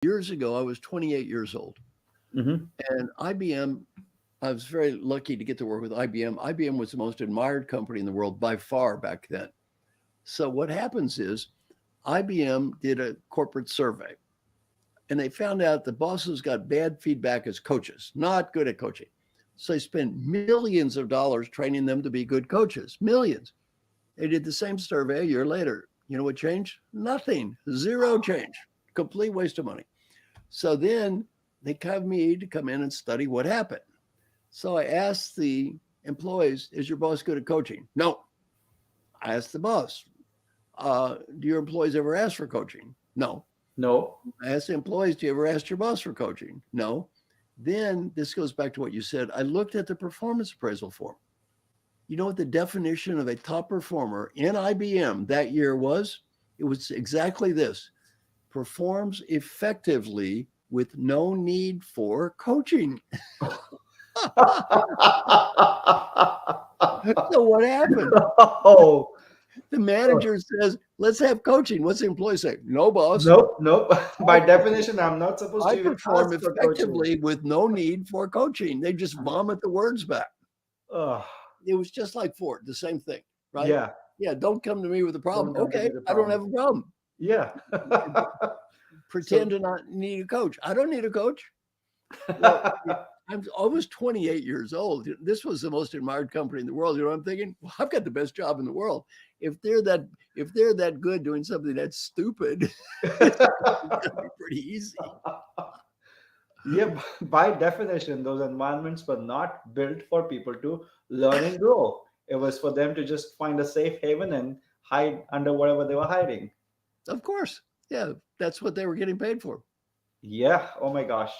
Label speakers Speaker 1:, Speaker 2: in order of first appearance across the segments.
Speaker 1: Years ago, I was 28 years old.
Speaker 2: Mm-hmm.
Speaker 1: And IBM, I was very lucky to get to work with IBM. IBM was the most admired company in the world by far back then. So what happens is IBM did a corporate survey and they found out the bosses got bad feedback as coaches, not good at coaching. So they spent millions of dollars training them to be good coaches, millions. They did the same survey a year later. You know what changed? Nothing, zero change, complete waste of money. So then they have me to come in and study what happened. So I asked the employees, is your boss good at coaching? No. I asked the boss, do your employees ever ask for coaching? No.
Speaker 2: No.
Speaker 1: I asked the employees, do you ever ask your boss for coaching? No. Then this goes back to what you said. I looked at the performance appraisal form. You know what the definition of a top performer in IBM that year was? It was exactly this: performs effectively with no need for coaching. So what happened?
Speaker 2: Oh,
Speaker 1: The manager says, let's have coaching. What's the employee say? No, boss.
Speaker 2: nope, nope.
Speaker 1: I,
Speaker 2: By definition, I'm not supposed
Speaker 1: I
Speaker 2: to even
Speaker 1: perform
Speaker 2: ask for coaching.
Speaker 1: effectively with no need for coaching. They just vomit the words back.
Speaker 2: Oh,
Speaker 1: It was just like Ford, the same thing, right?
Speaker 2: yeah.
Speaker 1: Yeah, don't come to me with a problem.
Speaker 2: Don't come to me
Speaker 1: Okay,
Speaker 2: with a
Speaker 1: I don't
Speaker 2: problem.
Speaker 1: have a problem.
Speaker 2: Yeah.
Speaker 1: Pretend
Speaker 2: So,
Speaker 1: to not need a coach. I don't need a coach. Well, I was 28 years old. This was the most admired company in the world. You know what I'm thinking? Well, I've got the best job in the world. If they're that good doing something that's stupid, it's gonna be pretty easy.
Speaker 2: yeah, by definition, those environments were not built for people to learn and grow. It was for them to just find a safe haven and hide under whatever they were hiding.
Speaker 1: Of course. Yeah, that's what they were getting paid for.
Speaker 2: Yeah. Oh my gosh.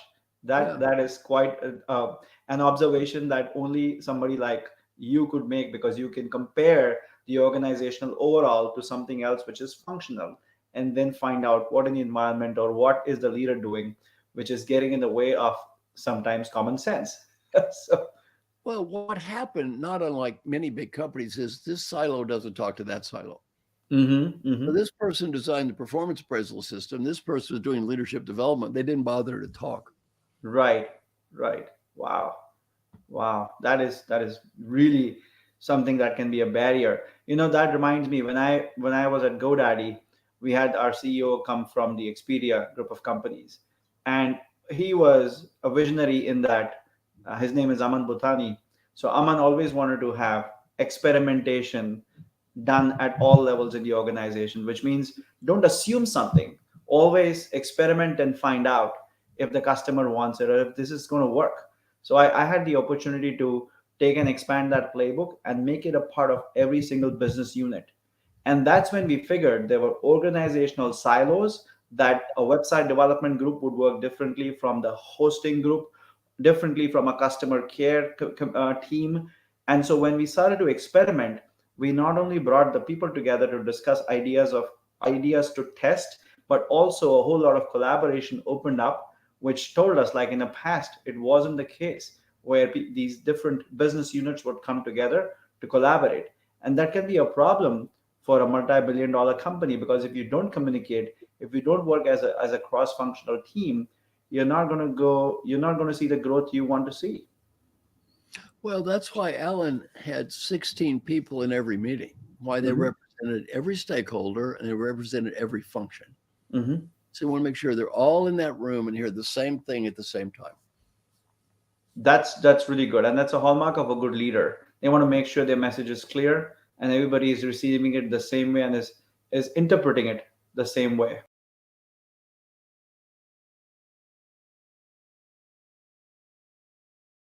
Speaker 2: That
Speaker 1: Yeah.
Speaker 2: that is quite an observation that only somebody like you could make, because you can compare the organizational overall to something else which is functional, and then find out what in the environment or what is the leader doing, which is getting in the way of sometimes common sense. So
Speaker 1: Well, what happened, not unlike many big companies, is this silo doesn't talk to that silo.
Speaker 2: mm-hmm,
Speaker 1: So
Speaker 2: mm-hmm.
Speaker 1: this person designed the performance appraisal system. This person was doing leadership development. They didn't bother to talk.
Speaker 2: Right, right. Wow. Wow, that is really something that can be a barrier. That reminds me, when I was at GoDaddy, we had our CEO come from the Expedia group of companies, and he was a visionary in that. His name is Aman Bhutani. So Aman always wanted to have experimentation done at all levels in the organization, which means don't assume something. Always experiment and find out if the customer wants it or if this is going to work. So I had the opportunity to take and expand that playbook and make it a part of every single business unit. And that's when we figured there were organizational silos, that a website development group would work differently from the hosting group, differently from a customer care team. And so when we started to experiment, we not only brought the people together to discuss ideas to test, but also a whole lot of collaboration opened up, which told us, like in the past, it wasn't the case, where these different business units would come together to collaborate. And that can be a problem for a multi-billion dollar company, because if you don't communicate, if you don't work as a cross-functional team, you're not going to see the growth you want to see.
Speaker 1: Well, that's why Alan had 16 people in every meeting, why they
Speaker 2: Hmm.
Speaker 1: represented every stakeholder and they represented every function.
Speaker 2: Hmm.
Speaker 1: So we want to make sure they're all in that room and hear the same thing at the same time.
Speaker 2: That's really good, and that's a hallmark of a good leader. They want to make sure their message is clear and everybody is receiving it the same way and is interpreting it the same way.